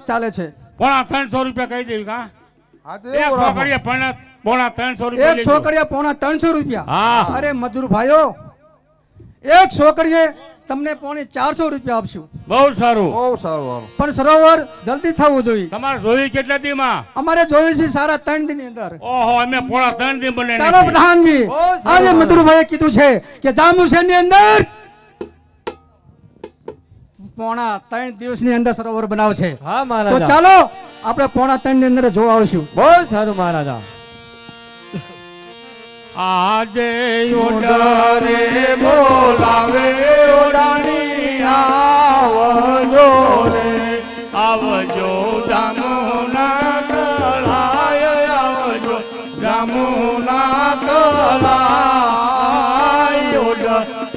ચાલે છે. પોણા 300 રૂપિયા કહી દેવી કા હા તો એક એવું રાખો. છોકરીએ પોણા 300 રૂપિયા એક લેજો. છોકરીએ પોણા 300 રૂપિયા. હા. અરે મજૂર ભાઈઓ, એક છોકરીએ તમને પોણે 400 રૂપિયા આપશું. બહુ સારું. બહુ સારું હાલો. પણ સરોવર જલ્દી થવું જોઈએ. તમારે જોઈ કેટલા દીમાં? અમારે જોયું છે સારા 3 દિનની અંદર. ઓહો અમે પોણા 3 દી બને ચાલો પ્રધાનજી, આજે મધુરભાઈએ કીધું છે કે જાંબુસરની અંદર પોણા 3 દિવસની અંદર સરોવર બનાવશે. હા તો મહારાજા, ચાલો આપણે પોણા 3 ની અંદર જોવા આવશું. બહુ સારું મહારાજા. આજે ઓડારે બોલાવે ઓડાણી આવજો રે. આવજો જામુના તળાય આવજો જામુના તળાય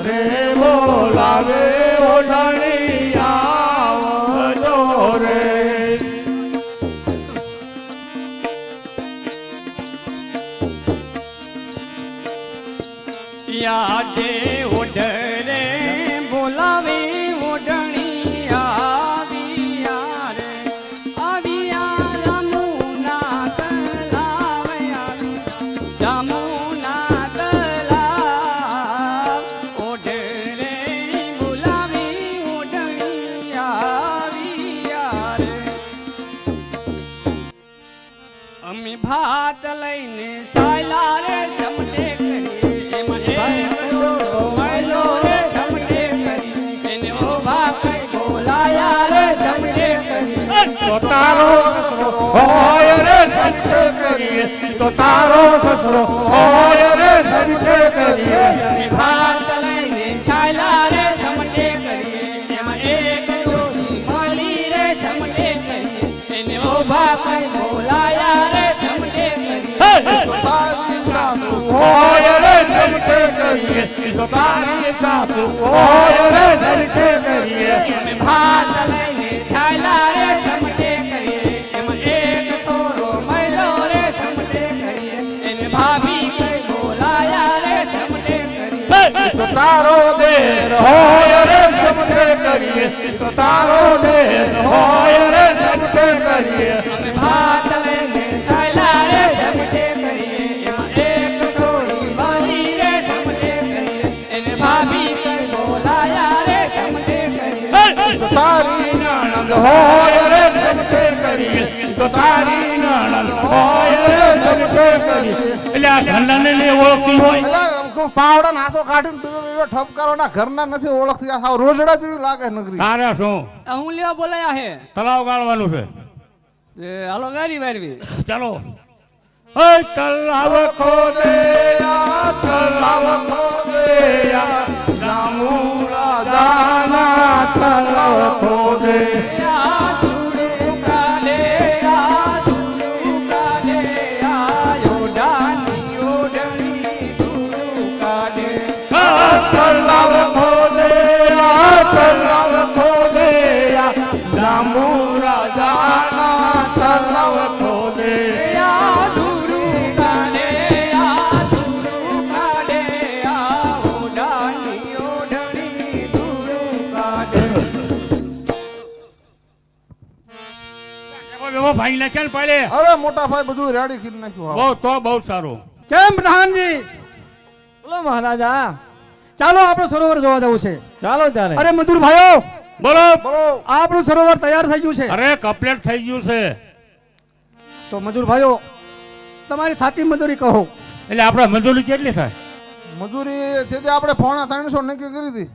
રે બોલાવે ઓડાણી આવજો રે. યાદે ઓઢરે બોલાવે ઓઢણી આવ્યા રે આવ્યા રામુના તલાવ આવ્યા રામુના તલાવ ઓઢરે બોલાવે ઓઢણી આવ્યા રે અમે ભાત લઈને સાયલા રે સમટે કરી તો તારો હોય રે સંત કરીએ તો તારો સસરો હોય રે સંત કરીએ ભાત લઈને છાયલા રે સમટે કરીએ એમાં એક ડોસી મળી રે સમટે કરીએ એને ઉભા કઈ બોલાયા રે સમટે કરીએ તારી સાસુ હોય રે સંત કરીએ તો તારી સાસુ હોય રે સંત કરીએ અમે ભાત લઈને છાયલા રે સમટે કરીએ એમાં એક છોરો મહિલો રે સમટે કરીએ એને ભાભી કઈ બોલાયા રે સમટે કરીએ તો તારો દેર હોય રે સમટે કરીએ તો તારો દેર હોય રે સમટે કરીએ અમે ભાત લઈને છાયલા રે સમટે કરીએ એમાં એક છોરી મળી રે સમટે કરીએ એને ભાભી કઈ બોલાયા રે સમટે કરીએ તારી નણંદ હોય રે સમટે કરીએ તો તારી નણંદ હોય રે સમટે કરીએ એટલે આ ઘરનાને ને ઓળખતી હોય એટલે પાવડા નાતો કાઢીને ઠપકારો ના ઘરના નથી ઓળખતી. આ સાવ રોજડા જેવી લાગે નગરી. તારે શું હું લેવા બોલાયા હે તલાવ ગાળવાનું છે હાલો ગાડી વારવી ચાલો હે તલાવ ખોદે તલાવ ખોદે જામુ રાજાના તલાવ ખોદે તલાવ ખોદે તલાવ ખોદે જામુ રાજાના તલાવ ખોદે ભાઈ નાખ્યા ને પડે અરે મોટા ભાઈ બધું રેડી કરી નાખ્યું. બહુ તો બહુ સારું કેમ પ્રધાનજી? બોલો મહારાજા, ચાલો આપણે સરોવર જોવા જવું છે. ચાલો ત્યારે. અરે મજૂર ભાઈઓ, બોલો બોલો. આપણું સરોવર તૈયાર થઈ ગયું છે. અરે કમ્પ્લીટ થઈ ગયું છે તો મજૂર ભાઈઓ, તમારી થાતી મજૂરી કહો. એટલે આપણે મજૂરી કેટલી થાય મજૂરી તેથી આપણે પોણા 300 નક્કી કરી હતી.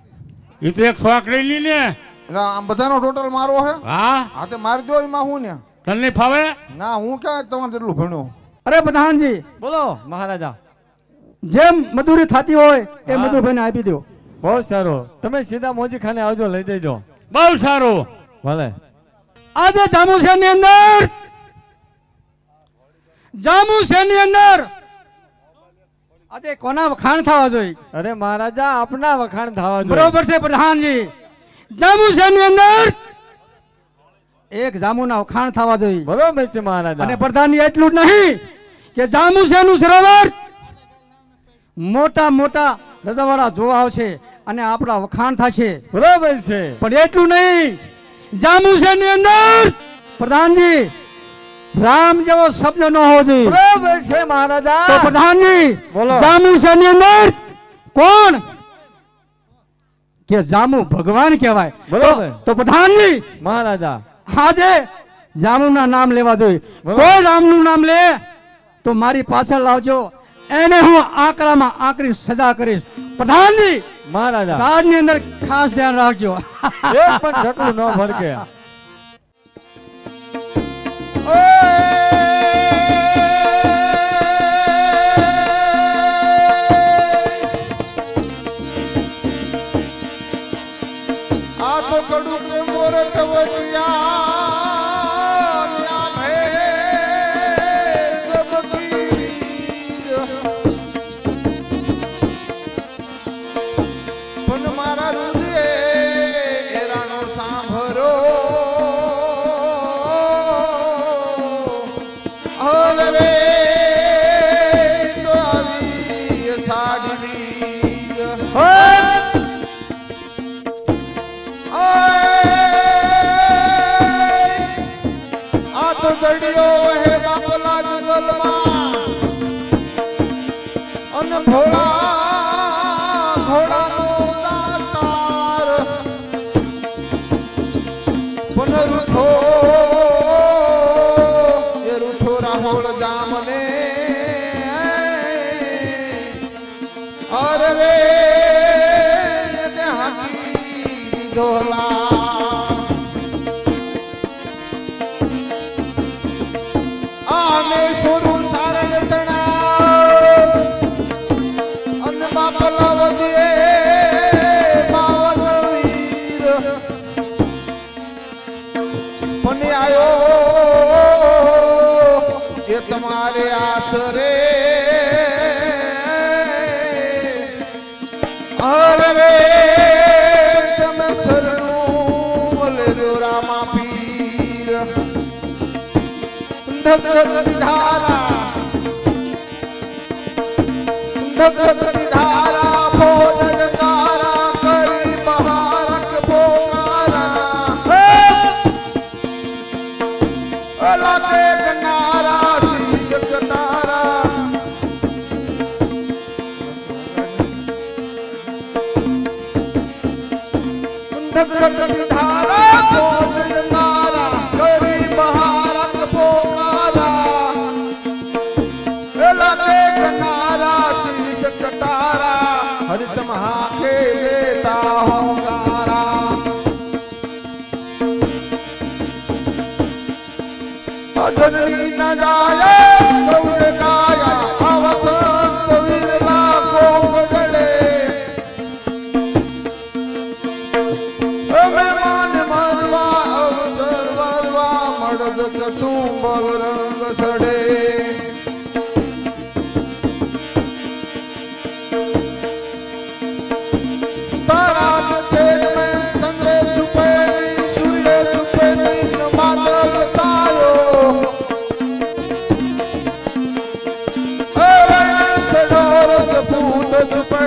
એ તો એક શોખ લઈ લી ને એટલે આમ બધાનો ટોટલ મારો છે. હા હા તે મારી દો એમાં હું ને. તને નહીં ફાવે ના હું ક્યાં તમારે જેટલું ભણ્યો. અરે પ્રધાનજી, બોલો મહારાજા. જેમ મજૂરી થતી હોય એ હા. મજૂરભાઈને આપી દો. બહુ સારું. તમે સીધા મોજી ખાને આવજો, લઈ દેજો. બહુ સારું ભલે. આજે જાંબુસરની અંદર આજે કોના વખાણ થવા જોઈએ? અરે મહારાજા, આપના વખાણ થવા જોઈએ. બરોબર છે પ્રધાનજી. જાંબુસરની અંદર એક જાંબુના વખાણ થવા જોઈએ. બરોબર છે મહારાજા. અને પ્રધાનજી એટલું જ નહીં કે જાંબુસરનું સરોવર મોટા મોટા રજાવાળા જોવા આવશે અને આપણા વખાણ થશે. બરોબર છે. પણ એટલું નહીં, જાંબુસરની અંદર પ્રધાનજી રામ જેવો શબ્દ ન હોવો જોઈએ બરોબર છે મહારાજા. તો પ્રધાનજી બોલો. જાંબુસરની અંદર કોણ કે જાંબુ ભગવાન કહેવાય બરોબર. તો પ્રધાનજી મહારાજા આજે જાંબુના નામ લેવા જોઈએ બરોબર. કોઈ રામનું નામ લે તો મારી પાછળ લાવજો એને હું આકરામાં આકરી સજા કરીશ પ્રધાનજી મહારાજા રાજની અંદર ખાસ ધ્યાન રાખજો એક પણ છટલું ન ભડકે. આ તો કડું કે મોરટ વટિયા ભે જબકી પણ મારા રુદે એરાનો સાંભળો હવે રે તો આવી સાડી આ તો જડિયો હે બાપલા જંગલમાં અને ભોળા ઘોડાનો દાતાર પણ રૂઠો એ રૂઠો રાહોળ જામને અરે રે એને હાકી દોલા આમે સોરું સારણ તણા અને બાપલા વધે બાવન વીર પણ આયો એ તમારે આસરે અરે રે તમે શરણું લેજો રામા પીર ધગધગતી ધારા ધગધગતી ધારા ભોજ જગારા કરી બહારક પોકારા અલાકે કનારા શીશ કટારા ધગધગતી ધારા ભોજ જગારા કરી બહારક પોકારા એલાકે કનારા શીશ કટારા હરિત મહાખે દેતા હોંકારા અજનની ન જાય ગૌર કાયા આવસંત વિરલા કોક જડે મહેમાન મારવા અવસર વરવા મળદ કસુંબલ રંગ સડે તારા તેજ મેં સંગે છુપે સૂર્ય છુપે બાદલ તારો સડોર સપૂત છુપે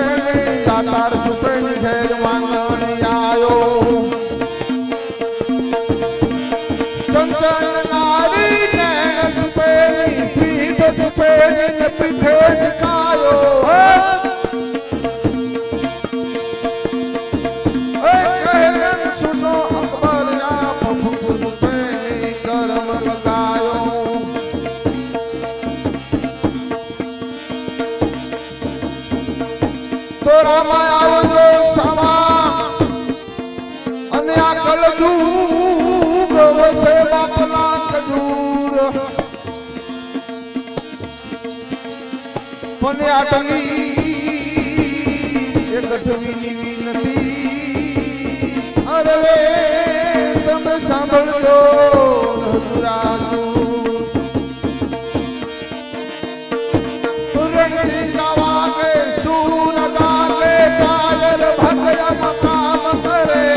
દાતાર છુપે ઘેર માંગણ આયો ચંચળ નારી નૈન છુપે પીઠ છુપે પીઠે કાયો સુનો અકબર આ પ્રભુ છુપે કરમ લગાયો તો રામા આવજો સમા અને આ કલજુગ વસે બાપલા ખજૂર પણ આટલી એક ગઠવીની વિનતી અરે તમે સાંભળજો રાજુ રણસિંહ વાગે સૂર ગાગે કાયર ભગય મકામ કરે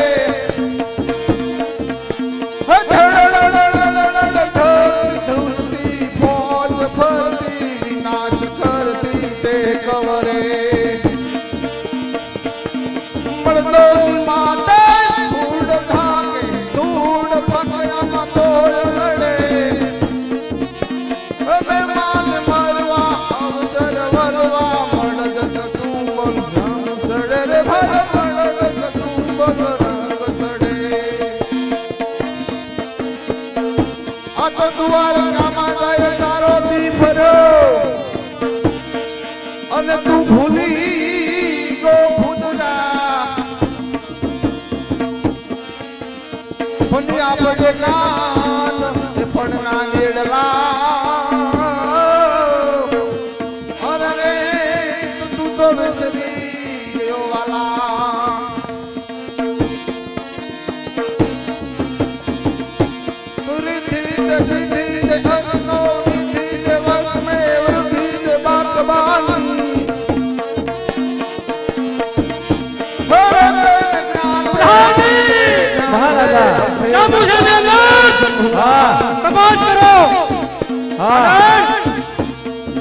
ધરતી ફોજ ફરતી વિનાશ કરતી તે કવરે આ તો દ્વારકામાં જાય તારો દી ફર્યો અને તું ભૂલી ગો ભૂતરા પણ આપણે કાન એ પણ ના નીડલા અરે તું તો વિસરી ગયો વાલા મહારાજા જાંબુસરની અંદર હા તપાસ કરો હા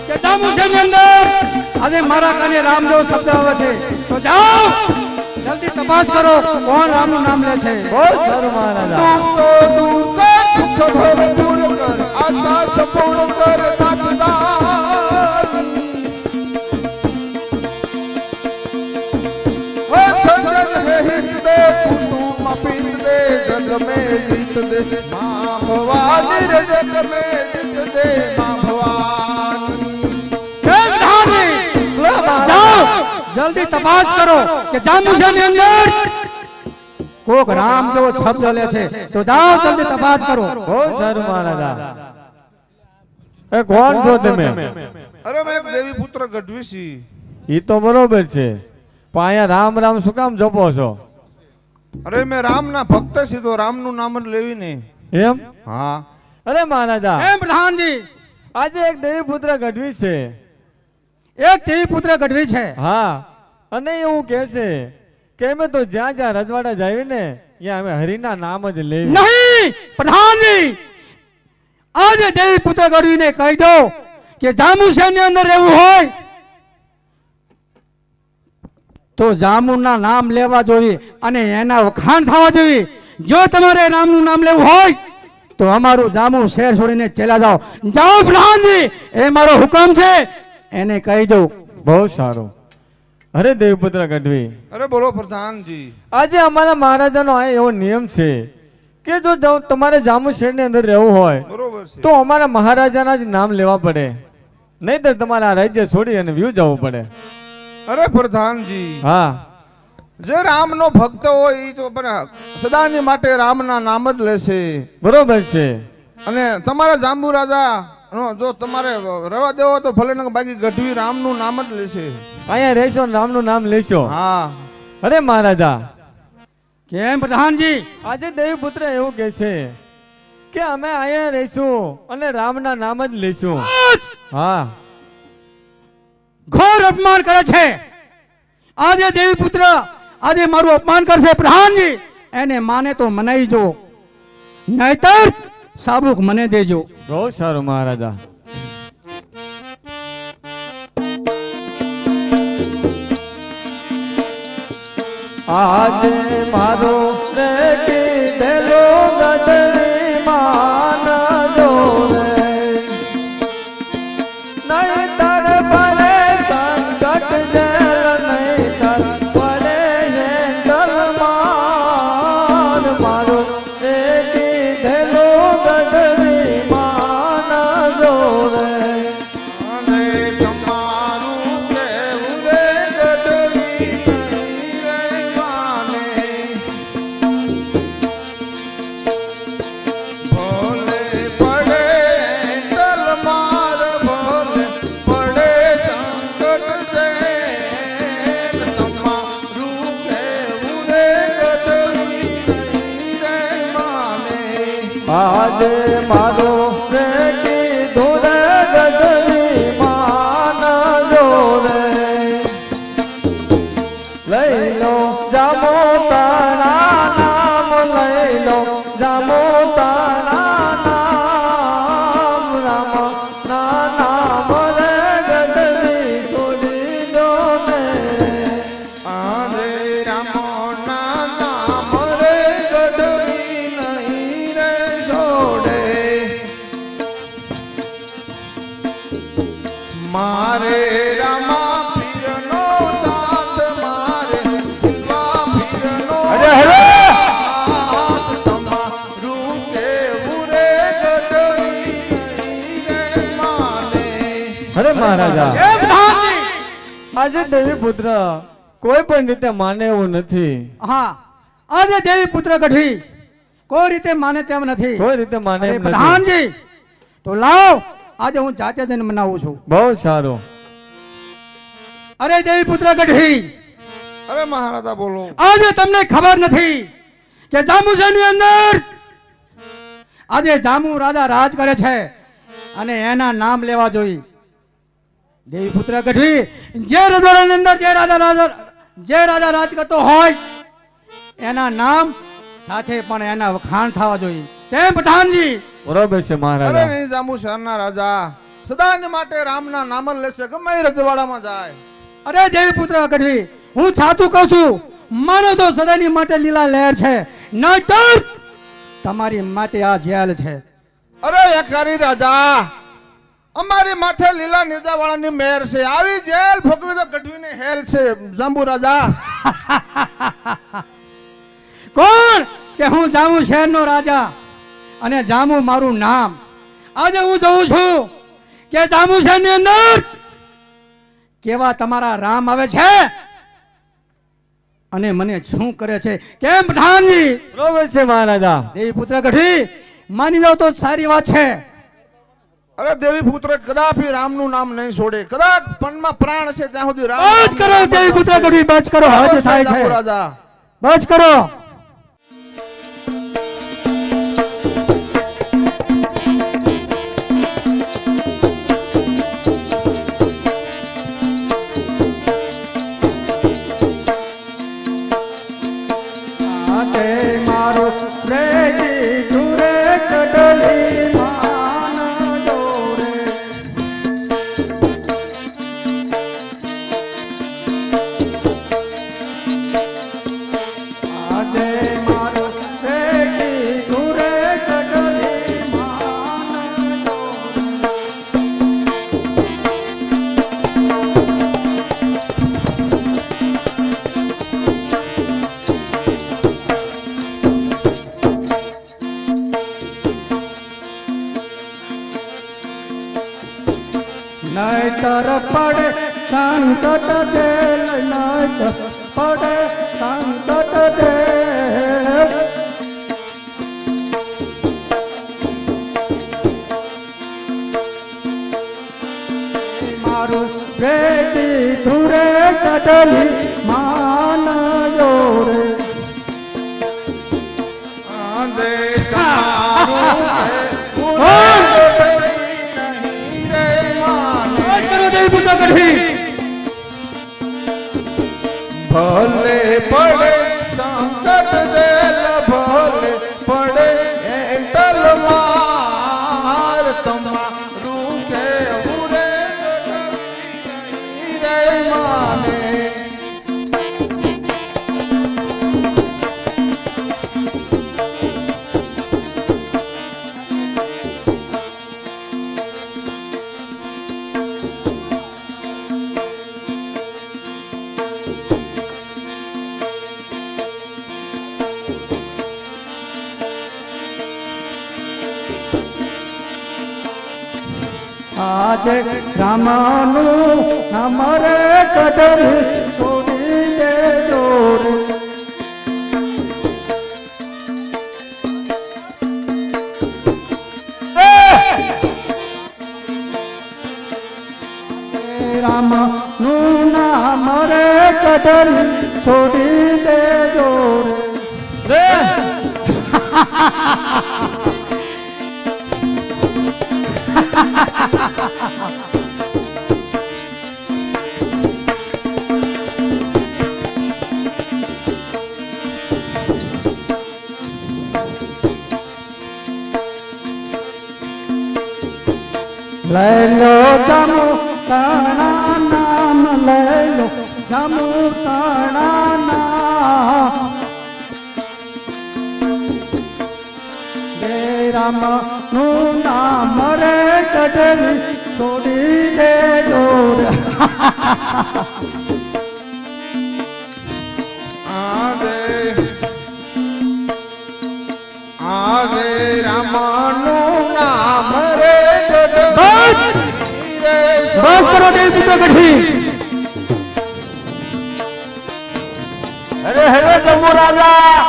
કે જાંબુસરની અંદર આજે મારા કાને રામ જેવો શબ્દ આવે છે તો જાઓ જલ્દી તપાસ કરો કોણ રામનું નામ લે છે બહુ સારું મહારાજા આશા સપૂર્ણ કર जग में जीत दे मां भवानी रे जग में जीत दे मां भवानी કેમ ધાની જાઓ જલ્દી તપાસ કરો કે જાંબુસરની અંદર કોક રામ જેવો શબ્દ લે છે તો જાઓ જલ્દી તપાસ કરો બહુ સારું મહારાજા એ કોણ છો તમે અરે મેં એક દેવી પુત્ર ગઢવી છી ઈ તો બરોબર છે પણ અહીંયા રામ રામ શું કામ જપો છો અરે મેં રામના ભક્ત છી તો રામનું નામ જ લેવી ને એમ હા અરે મહારાજા એમ પ્રધાનજી આજે એક દેવી પુત્ર ગઢવી છે એક દેવી પુત્ર ગઢવી છે હા અને એવું કહે છે કે અમે તો જ્યાં જ્યાં રજવાડા જાય ને ત્યાં અમે હરિના નામ જ લેવી નહીં પ્રધાનજી આજે દેવી પુત્ર ગઢવીને કહી દો કે જાંબુસરની અંદર રહેવું હોય તો જામુના નામ લેવા જોઈએ અને એના વખાણ થવા જોઈએ જો તમારે રામનું નામ લેવું હોય તો અમારું જામુ શહેર છોડીને ચલા જાઓ જાઓ પ્રધાનજી એ મારો હુકમ છે એને કહી દો બહુ સારું અરે દેવપુત્ર ગઢવી અરે બોલો પ્રધાનજી આજે અમારા મહારાજાનો આ એવો નિયમ છે કે જો તમારે જામુ શહેરની અંદર રહેવું હોય બરોબર છે તો અમારા મહારાજાના જ નામ લેવા પડે નહીંતર તમારે આ રાજ્ય છોડી અને વ્યૂ જવું પડે અરે પ્રધાનજી હા જે રામનો ભક્ત હોય એ તો સદાની માટે રામના નામ જ લેશે બરોબર છે અને તમારા જાંબુ રાજા જો તમારે રવા દેવો તો ભલે ને બાકી ગઢવી રામનું નામ જ લેશે અહીંયા રહેશો ને રામનું નામ લેશો હા અરે મહારાજા કેમ પ્રધાનજી આજે દેવીપુત્ર એવું કહે છે કે અમે અહીંયા રહીશું અને રામના નામ જ લઈશું હા ઘોર અપમાન કરે છે આજે દેવી પુત્ર આજે મારું અપમાન કરશે પ્રધાનજી એને માને તો મનાઈ જો નહીતર સાબુક મને દેજો બહુ સારું મહારાજા આજે મારો રે કીધેલો ગઢની માન જો રે નહીં તર પડે સંકટ જેલ નહીં તર પડે હેન્ડલમાન મારો રે કીધેલો ગઢની માન જો રે અને તમારું કેવું રે ગઢવી નહીં રે માને ભોલે પડે તલમાર ભોલે પડે સંકટ દે તમારું કેવું રે ગઢવી નહીં રે માને આજે મારો રે કીધું રે ગઢની માન જો રે લઈ લો જામો તારા નામ લઈ લો જામો તારા નામ રામ ના નામ રે ગઢની છોડી દો ને આદે રામો ના નામ રે ગઢવી નહીં રે છોડે મારે રામા પીરનો સાથ મારે ભીલવા પીરનો સાથ તમારું કેવું રે ગઢવી અરે મહારાજા એ પ્રધાનજી આજે દેવી પુત્ર કોઈ પણ રીતે માને એવું નથી. હા આજે દેવી પુત્ર ગઢવી કોઈ રીતે માને તેમ નથી. કોઈ રીતે માને અરે એમ નથી. પ્રધાનજી તો લાવ આજે હું જાતે જઈને મનાવું છું. બહુ સારું. અરે દેવી પુત્ર ગઢવી અરે મહારાજા બોલો. આજે તમને ખબર નથી કે જાંબુસરની અંદર આજે જાંબુ રાજા રાજ કરે છે અને એના નામ લેવા જોઈએ. દેવી પુત્ર ગઢવી જે રજવાડાની અંદર જે રાજા રાજ કરતો હોય એના નામ સાથે પણ એના વખાણ થવા જોઈએ. કેમ પ્રધાનજી? બરોબર છે અરે મહારાજા. નહીં જાંબુ શહેરના રાજા સદાને માટે રામના નામ જ લેશે ગમે એ રજવાડામાં જાય. અરે દેવી પુત્ર ગઢવી હું સાચું કહું છું. માનો તો સદાની માટે લીલા લહેર છે નહીતર તમારી માટે આ જેલ છે. અરે એકારી રાજા અમારી માથે લીલા નિજાવાળાની મહેર છે. આવી જેલ ભોગવી તો ગઢવીને હેલ છે જાંબુ રાજા. કોણ કે હું જામુ શહેરનો રાજા અને જામુ મારું નામ. આજે હું જોઉં છું કે જામુ શહેરની અંદર કેવા તમારા રામ આવે છે અને મને શું કરે છે. કેમ પ્રધાનજી? બરોબર છે મહારાજા. દેવી પુત્ર ગઢવી માની જાવ તો સારી વાત છે. અરે દેવી પુત્ર કદાપી રામનું નામ નહીં છોડે. કદાચ પણમાં પ્રાણ છે ત્યાં સુધી રામ બસ કરો દેવી પુત્ર ગઢવી બસ કરો. હદ થાય જાંબુ છે. રાજા. બસ કરો. આજે મારો પ્રેમી દૂરે કડલી માન દોરે. આજે મારો પ્રેમી દૂરે કડલી માન દોરે. નહીતર પડે સંકટ જેલ નહીતર પડે સંકટ જેલ. મારું બેટી ધુરે કડલી માન જોરે. આ દેશ તમારું છે. કોણ? નહીં રે માને. બસ કરો દેવી પુત્ર ગઢવી. ભલે પડે સંકટ જેલ ભલે પડે તલવાર તમારું કેવું રે નહીં રે માને. આજે રામનું નામ રે કડલી છોડી દેજો રે. રામનું નામ રે કડલી છોડી દેજો રે. લઈ લો જામુ તાણા નામ લઈ લો જામુ તાણા નામ. જય રામ નું નામ રે કડલી છોડી દેજો રે. આદે રામનું નામ રે બસ! રે મારો દેવ પુત્ર ગઢવી અરે હરે જમ્બુ રાજા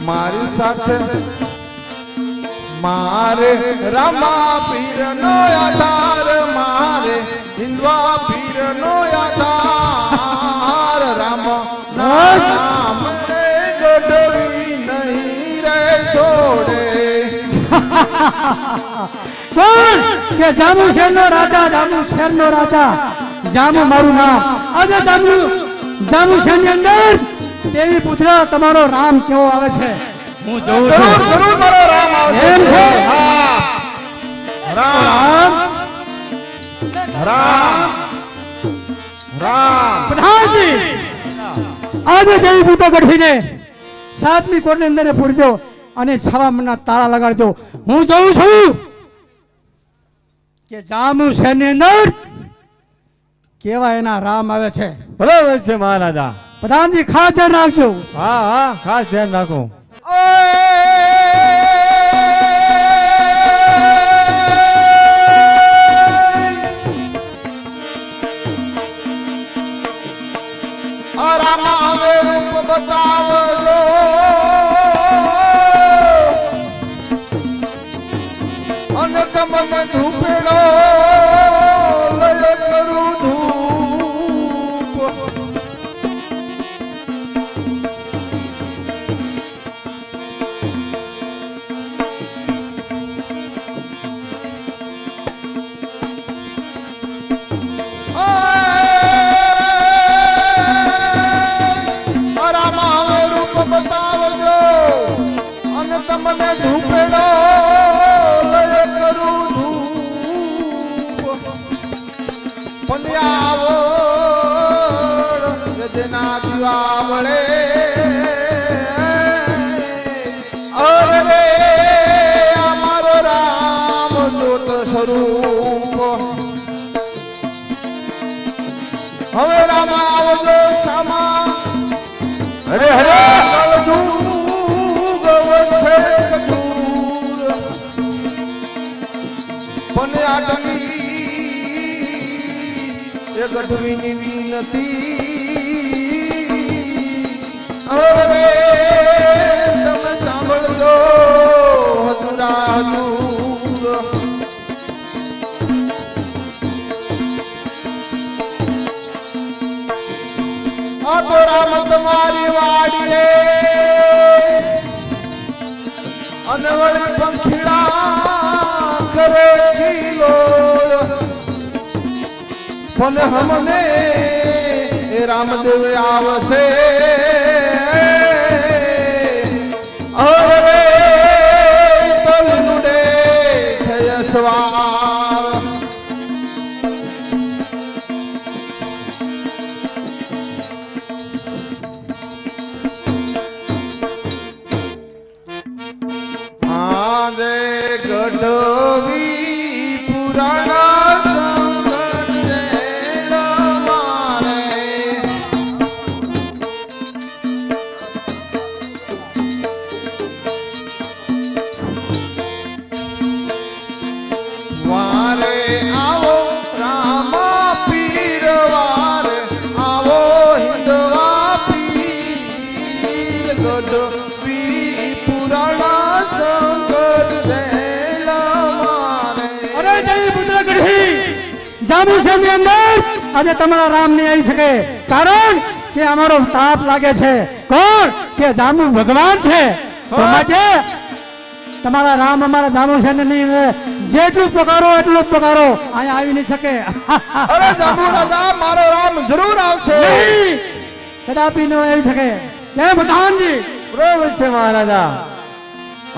મારી સાથે મારે રામા પીર નો આધાર મારે હિન્દવા પીર નો આધાર રામ નામ રે ગઢવી નહીં રે છોડે કોણ કે જામુ શહેરનો રાજા જામુ શહેરનો રાજા જામુ મારું નામ આજે જામુ શહેરની અંદર દેવી પુત્ર તમારો રામ કેવો આવે છે હું જોઉં જરૂર છું જરૂર મારો રામ આવશે એમ છે? હા રામ રામ રામ પ્રધાનજી આજે દેવી પુત્ર ગઢવીને 7મી કોટની અંદર પૂરી દો અને 6 મહિના તાળા લગાડજો હું જોઉં છું કે જામુ શહેરની અંદર કેવા એના રામ આવે છે બરાબર છે મહારાજા. પ્રધાનજી ખાસ ધ્યાન રાખજો હા હા ખાસ ધ્યાન રાખો. રામા હવે રૂપ બતાવજો અને તમને ધૂપેડો લય કરું ધૂપ રામા હવે રૂપ બતાવજો અને તમને ધૂપેડો લય કરું ધૂપ પંડ્યાવળ જેના દીવાવળે અરે અમારો રામ જોત સ્વરૂપ હવે રામા આવજો સામા અરે હરે ગઢવીની વિનતી હવે તમે સાંભળજો હતુરા હતુર આ તો રામ તમારી વાડીએ અને વળી પંખીડા કરે ખીલો પણ હમને રામદેવ આવશે અરે તલનુડે થય સવાર આજે ગઢવી પુરાણા જામુ શહેરની અંદર આજે તમારા રામ નહીં આવી શકે કારણ કે અમારો તાપ લાગે છે કોણ કે જામુ ભગવાન છે તો માટે તમારા રામ અમારા જામુ શહેરને નહીં જેટલું પકારો એટલું જ પકારો અહીંયા આવી નહીં શકે અરે જાંબુ રાજા મારો રામ જરૂર આવશે નહીં, કદાપી ન આવી શકે કેમ પ્રધાનજી બરાબર છે મહારાજા.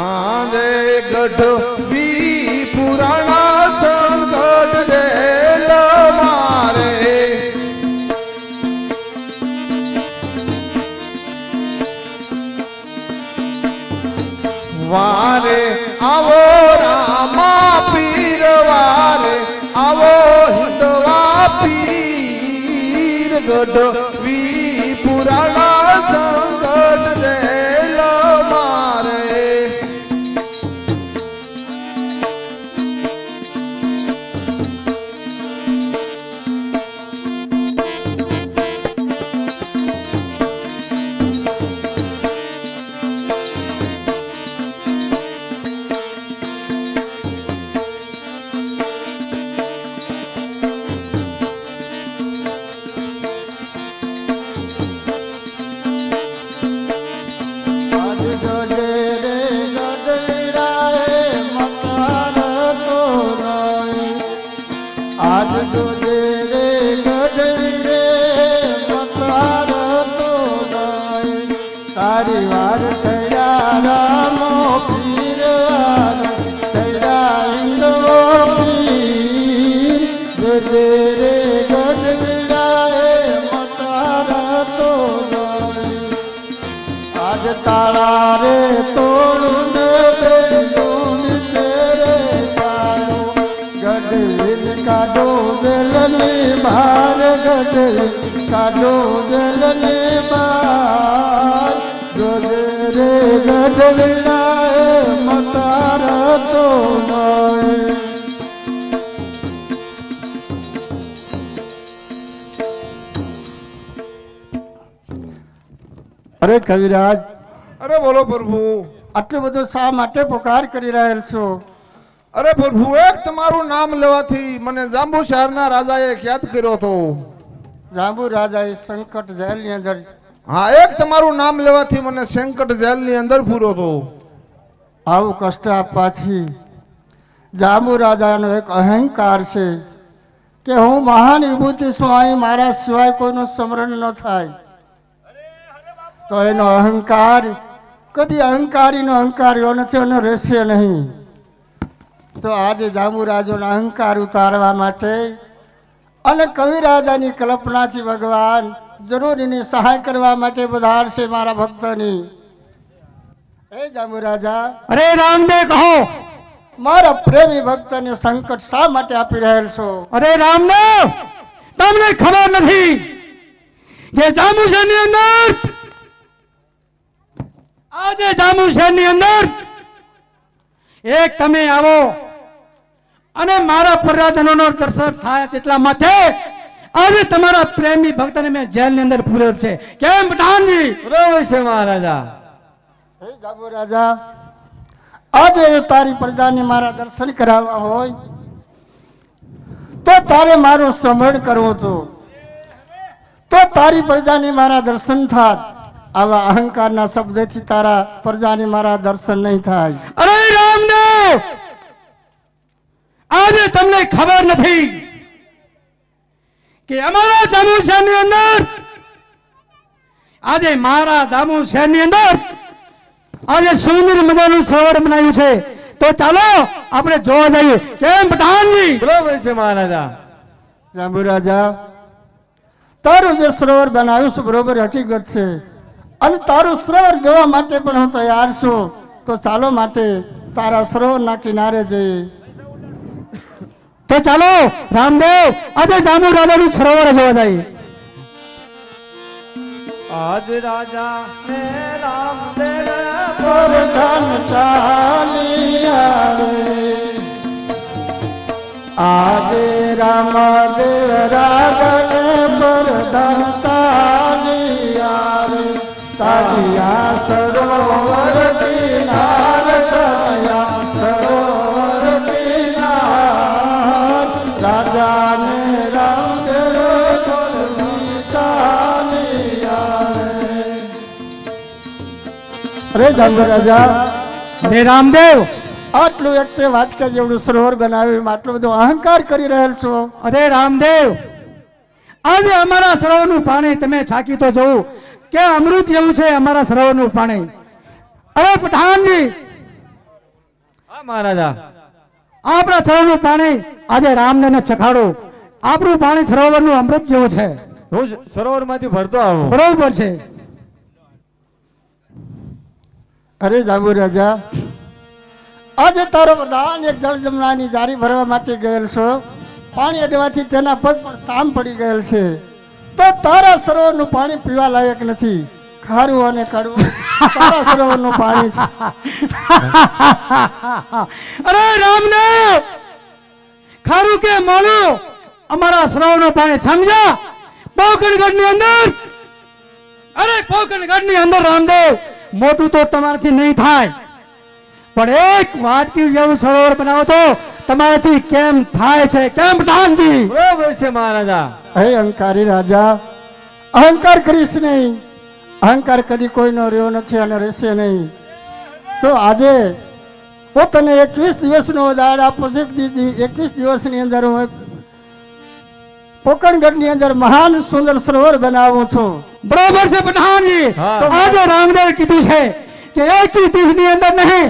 આજે ગઢવી પુરાણા સંકટ જેલ મારે વારે આવો રામા પીર વારે આવો હિંદવા પીર ગઢવી પુરાણા સંકટ જેલ મારે ગઢવી કાઢો જેલને બાર જોજે રે ગઢવીડા મતાર તો નય અરે કવિરાજ અરે બોલો પ્રભુ. આટલું બધું શા માટે પુકાર કરી રહેલ છો? અરે પ્રભુ, એક તમારું નામ લેવાથી મને જાંબુ શહેરના રાજાએ યાદ કર્યો હતો. જાંબુ રાજાએ સંકટ જેલની અંદર હા, એક તમારું નામ લેવાથી મને સંકટ જેલની અંદર પૂરો હતો. આવું કષ્ટ આપવાથી જાંબુ રાજાનો એક અહંકાર છે કે હું મહાન વિભૂતિ છું, અહીં મારા સિવાય કોઈનું સ્મરણ ન થાય. તો એનો અહંકાર કદી અહંકારીનો અહંકાર એવો નથી અને રહેશે નહીં. તો આજે જાંબુ રાજાનો અહંકાર ઉતારવા માટે અને કવિરાજાની કલ્પનાથી ભગવાન જરૂર એની સહાય કરવા માટે પધારશે મારા ભક્તની. હે જાંબુ રાજા, અરે રામદેવ કહો. મારા પ્રેમી ભક્તને સંકટ શા માટે આપી રહેલ છો? અરે રામદેવ, તમને ખબર નથી કે જાંબુ શહેરની અંદર આજે જાંબુ શહેરની અંદર એક તમે આવો અને મારા પ્રરાધનોનો દર્શન થાય તેટલા માટે આજે તમારા પ્રેમી ભક્તને મેં જેલની અંદર પૂર્યો છે. કેમ પઠાણજી? બરોબર છે મહારાજા. હે જાંબુ રાજા, આજે તારી પ્રજાને મારા દર્શન કરાવવા હોય તો તારે મારું સ્મરણ કરવું હતું, તો તારી પ્રજાને મારા દર્શન થાત. આવા અહંકારના શબ્દથી તારા પ્રજાને મારા દર્શન નહીં થાય. અરે રામદેવ, આજે તમને ખબર નથી કે અમારા જાંબુ શહેરની અંદર આજે મારા જાંબુ શહેરની અંદર આજે સુંદર મજાનું સરોવર બનાવ્યું છે. તો ચાલો આપણે જોવા જઈએ. કેમ પઠાણજી? બરોબર છે મહારાજા. જાંબુ રાજા, તારું જે સરોવર બનાવ્યું છે બરોબર હકીકત છે અને તારું સરોવર જોવા માટે પણ હું તૈયાર છું. તો ચાલો માટે તારા સરોવરના કિનારે જઈએ. તો ચાલો રામદેવ આજે જાંબુ રાજાનું સરોવર જોવા જઈએ. આજ રાજા ને રામદેવ પ્રધાન ચાલિયા રે, આજે રામદેવ રાજન પ્રધાન ચાલિયા રે, ચાલિયા સરોવર કિનાર, ચાલિયા સરોવર કિનાર, રાજાને રામદેવ જોડવી ચાલિયા રે. અરે જાંબુ રાજા, અરે રામદેવ, આટલું એક તે વાટકા જેવડું સરોવર બનાવ્યું, આટલો બધો અહંકાર કરી રહેલ છો. અરે રામદેવ, આજે અમારા સરોવરનું પાણી તમે છાકી તો જોવું કે અમૃત જેવું છે અમારા સરોવરનું પાણી. અરે પઠાણજી, હા મહારાજા. આપણા સરોવરનું પાણી આજે રામને ચખાડો. આપણું પાણી સરોવરનું અમૃત જેવું છે. હું સરોવરમાંથી ભરતો આવું. બરોબર છે. અરે જાંબુ રાજા, આજે તારો પ્રધાન એક જળ જમનાની જારી ભરવા માટે ગયેલ છો. પાણી અડવાથી તેના પગ પણ સામ પડી ગયેલ છે. તો તારા સરોવરનું પાણી પીવા લાયક નથી. ખારું અને કડવું તારા સરોવરનું પાણી છે. અરે રામદેવ, ખારું કે મોળું અમારા સરોવરનું પાણી સમજ્યા? પોકણગઢની અંદર, અરે પોકણગઢની અંદર રામદેવ મોટું તો તમારાથી નહીં થાય, પણ એક વાટકી જેવું સરોવર બનાવો તો તમારાથી કેમ થાય છે? કેમ પઠાણજી? બરોબર છે મહારાજા. હે અહંકારી રાજા, અહંકાર કરીશ નહીં. અહંકાર કદી કોઈનો રહ્યો નથી અને રહેશે નહીં. તો આજે હું તને 21 દિવસનો દાડ આપું છું. 21 દિવસની અંદર હું પોકણગઢની અંદર મહાન સુંદર સરોવર બનાવું છું. બરોબર છે પઠાણજી. હા. તો આજે રામદેવ કીધું છે કે 21 દિવસની અંદર નહીં,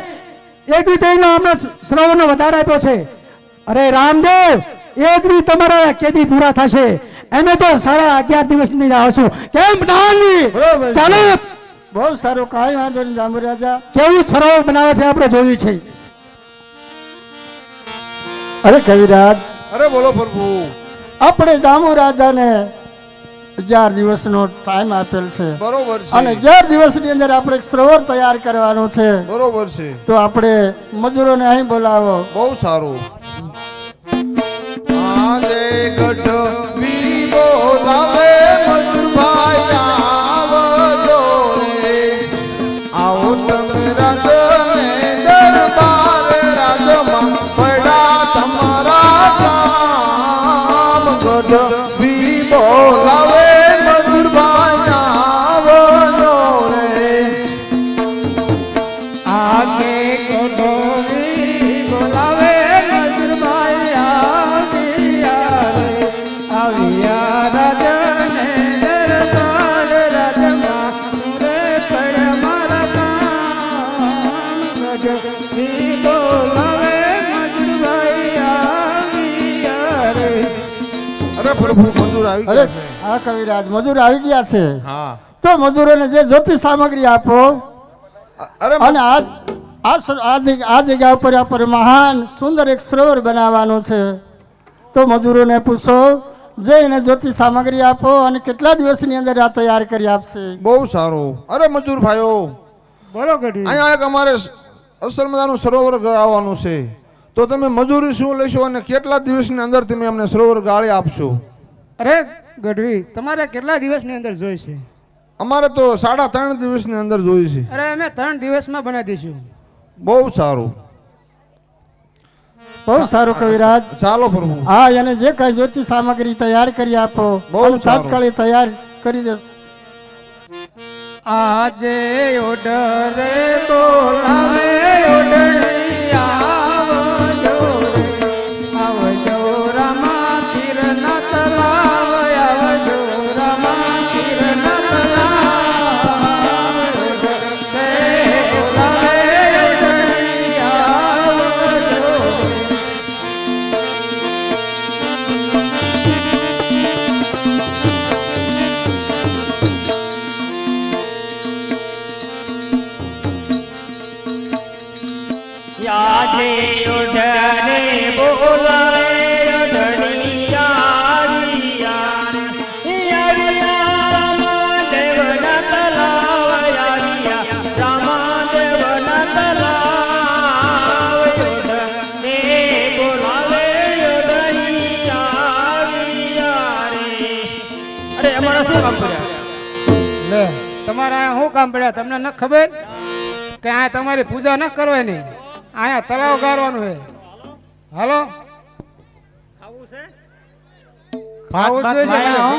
21 દિવસનો અમને સરોવરનો વધારે આપ્યો છે. અરે રામદેવ, 1 દિવસ તમારા કેદી પૂરા થશે? અમે તો 11.5 દિવસની રાહ છું. કેમ પઠાણજી? બરોબર છે. ચાલો, બહુ સારું, કાંઈ વાંધો નહીં જાંબુ રાજા. કેવું સરોવર બનાવે છે આપણે જોયું છે. અરે કવિરાજ, અરે બોલો પ્રભુ. આપણે જાંબુ રાજાને 11 દિવસનો ટાઈમ આપેલ છે બરોબર અને છે 11 દિવસની અંદર આપણે એક સરોવર તૈયાર કરવાનું છે. બરોબર છે તો આપણે મજૂરોને અહીં બોલાવો. બહુ સારું આજે ગઢવી બોલાવે મજૂરભાઈ આવજો રે આવો તમે રાજને દરબારે રાજમાં પડ્યા તમારા કામ ગઢવી બોલાવે મજૂરભાઈ આવજો રે આગે ગઢવી બોલાવે મજૂરભાઈ આવ્યા રાજને દરબાર રાજમાં રે પડ મારા કામ ગઢવી બોલાવે મજૂરભાઈ આવ્યા રે. અરે પ્રભુ મજૂર આવી અરે ગયા છે આ કવિરાજ મજૂર આવી ગયા છે. હા તો મજૂરોને જે જોતી સામગ્રી આપો અરે અને આ જગ્યા ઉપર આપણે મહાન સુંદર એક સરોવર બનાવવાનું છે. તો મજૂરોને પૂછો જે એને જોતી સામગ્રી આપો અને કેટલા દિવસની અંદર આ તૈયાર કરી આપશે. બહુ સારું અરે મજૂર ભાઈઓ બોલો ગઢવી. અહીંયા એક અમારે અસલ મજાનું સરોવર ગાળવાનું છે તો તમે મજૂરી શું લેશો અને કેટલા દિવસની અંદર તમે અમને સરોવર ગાળી આપશો? અરે ગઢવી તમારે કેટલા દિવસની અંદર જોઈશે? અમારે તો 3.5 દિવસની અંદર જોઈએ છે. અરે અમે 3 દિવસમાં બનાવી દઈશું. બહુ સારું બહુ સારું કવિરાજ. ચાલો પ્રભુ હા એને જે કઈ જોતી સામગ્રી તૈયાર કરી આપો બહુ અને સારું. તાત્કાલિક તૈયાર કરી દે. આજે ઓડરે બોલાવે ઓડણી આવજો રે આવજો રમા કિરના તલાવ આવજો રમા કિરના તલાવ ઓડરે બોલાવે ઓડણી આવજો યાદે ઉડને બોલાવે ઉડની યારિયા દેવના તલાવ યારિયા રામા દેવના તલાવ ઉડને બોલાવે ઉડની યારિયા રે. અરે અમારા શું કામ કર્યા? લે તમારે અહીંયા શું કામ પડ્યા? તમને ન ખબર કે અહીંયા તમારી પૂજા ન કરવાની, અહીંયા તળાવ ગાળવાનું છે. હાલો ખાવું જ જોઈએ ને, હો.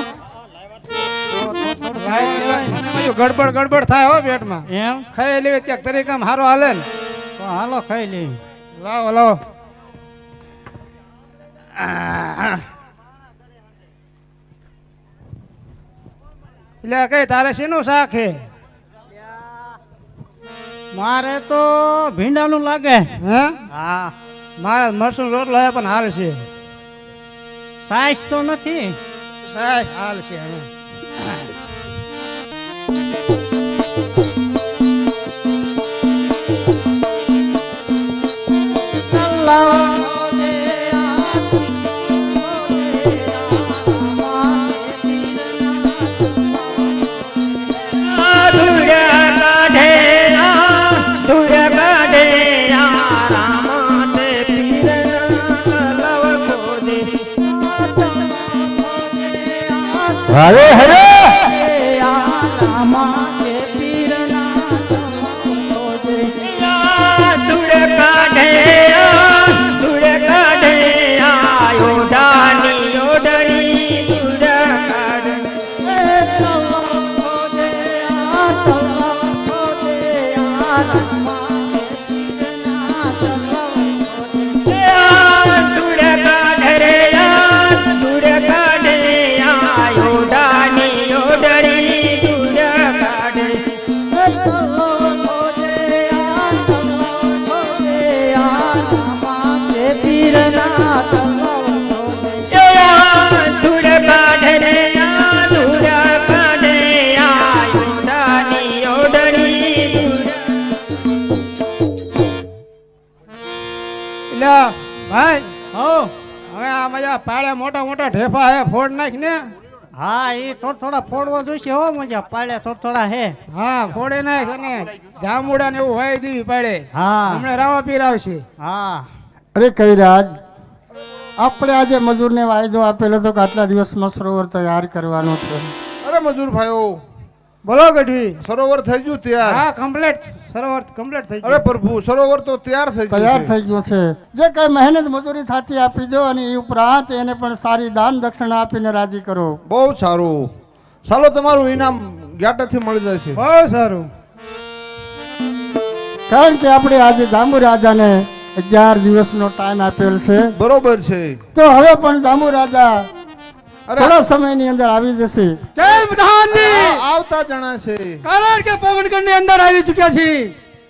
ગડબડ ગડબડ થાય હો પેટમાં. એમ ખાઈ લેવી ત્યાં તરીકામ હારો હાલે ને. તો હાલો ખાઈ લઈ. લાવો લાવો. એટલે કઈ તારે શેનું શાક છે? મારે તો ભીંડાનું લાગે. હે હા મારા મરસું રોટલો હે પણ હાલ છે. સાઈઝ તો નથી. સાહેબ હાલ છે હવે. હરે હરે ભાઈ હો હવે આ મજા પાડે મોટા મોટા ઢેફા હે ફોડ નાખ ને. હા એ થોડા ફોડવા જોઈશે હો મજા પાડે થોડા હે હા ફોડે નાખ અને જાંબુડા ને એવું હોય દેવી પડે હા હમણાં રાવા પીરાવશે હા અરે કવિરાજ આપણે આજે મજૂરને વાયદો આપેલો તો કે આટલા દિવસમાં સરોવર તૈયાર કરવાનું છે. અરે મજૂર ભાઈઓ, બોલો ગઢવી. સરોવર થઈ ગયું તૈયાર. હા કમ્પ્લીટ સરોવર કમ્પ્લીટ થઈ અરે ગયું. પ્રભુ, સરોવર તો તૈયાર થઈ તૈયાર ગયું થઈ ગયો છે. જે કઈ મહેનત મજૂરી થતી આપી દો અને એ ઉપરાંત એને પણ સારી દાન દક્ષિણા આપીને રાજી કરો. બહુ સારું. ચાલો, તમારું ઇનામ ગ્યાટાથી મળી જશે. બહુ સારું. કારણ કે આપણે આજે જાંબુ રાજાને 11 દિવસનો ટાઈમ આપેલ છે. બરોબર છે. તો હવે પણ જાંબુ રાજા અરે થોડા સમયની અંદર આવી જશે. કેમ પ્રધાનજી? આવતા જણાશે. કારણ કે પવનગઢ ની અંદર આવી ચૂક્યા છીએ.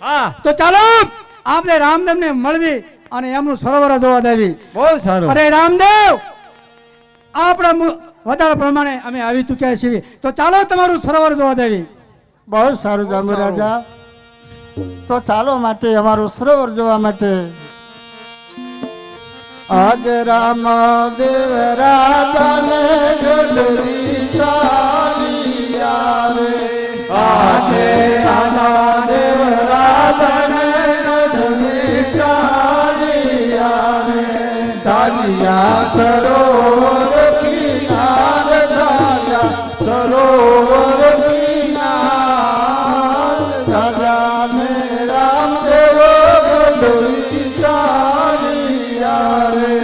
હા તો ચાલો આપણે રામદેવ ને મળવી અને એમનું સરોવર જોવા દેવી. બહુ સારું. અરે રામદેવ, આપણા વધારા પ્રમાણે અમે આવી ચૂક્યા છીએ, તો ચાલો તમારું સરોવર જોવા દેવી. બહુ સારું જાંબુ રાજા. તો ચાલો માટે અમારું સરોવર જોવા માટે આજ રામ દેવ રાજાને ગઢવી ચાલિયા રે. આજે રામ દેવ રાજાને ગઢવી ચાલિયા રે. ચાલિયા સરોવર કિનાર ચાલ્યા સરોવર કિનાર. રાજાને રામદેવ ગઢવી ચાલિયા રે.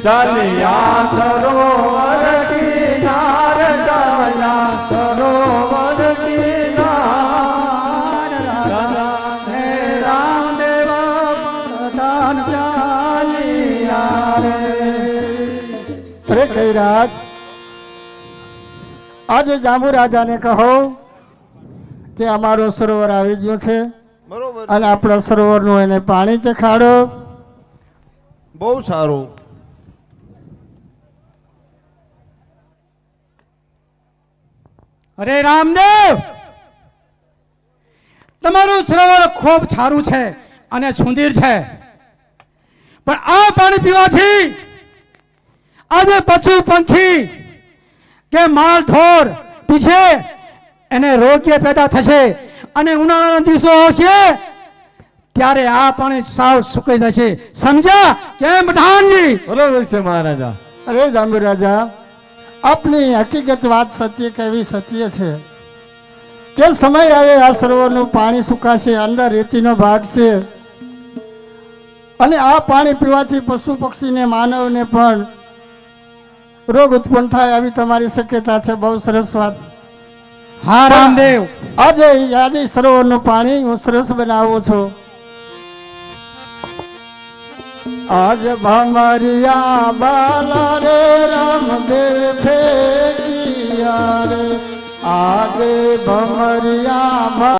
ચાલિયા સરોવર કિનાર ચાલ્યા સરોવર કિનાર. રાજાને રામદેવ પ્રધાન ચાલિયા રે. અરે કૈરાજ, આજે જાંબુ રાજાને કહો કે અમારો સરોવર આવી ગયો છે બરોબર. અને આપણા સરોવરનું એને પાણી ચખાડો. બહુ સારું. અરે રામદેવ, તમારું સરોવર ખૂબ સારું છે અને સુંદર છે, પણ આ પાણી પીવાથી આજે પશુ પંખી કે માલ ઢોર પીછે એને રોગ્ય પેદા થશે અને ઉનાળાના દિવસો આવશે ત્યારે આ પાણી સાવ સુકાઈ જશે. સમજ્યા કેમ પ્રધાનજી? બરોબર છે મહારાજા. અરે જાંબુ રાજા, આપની હકીકત વાત સત્ય કેવી સત્ય છે કે સમય આવે આ સરોવરનું પાણી સુકાશે. અંદર રેતીનો ભાગ છે અને આ પાણી પીવાથી પશુ પક્ષીને માનવને પણ રોગ ઉત્પન્ન થાય આવી તમારી શક્યતા છે. બહુ સરસ વાત. હા રામદેવ, આજે સરોવરનું પાણી હું સરસ બનાવું છું. આજ ભમરિયા બાલા રે રામદેવ ફેંકિયા રે. આજે ભમરિયા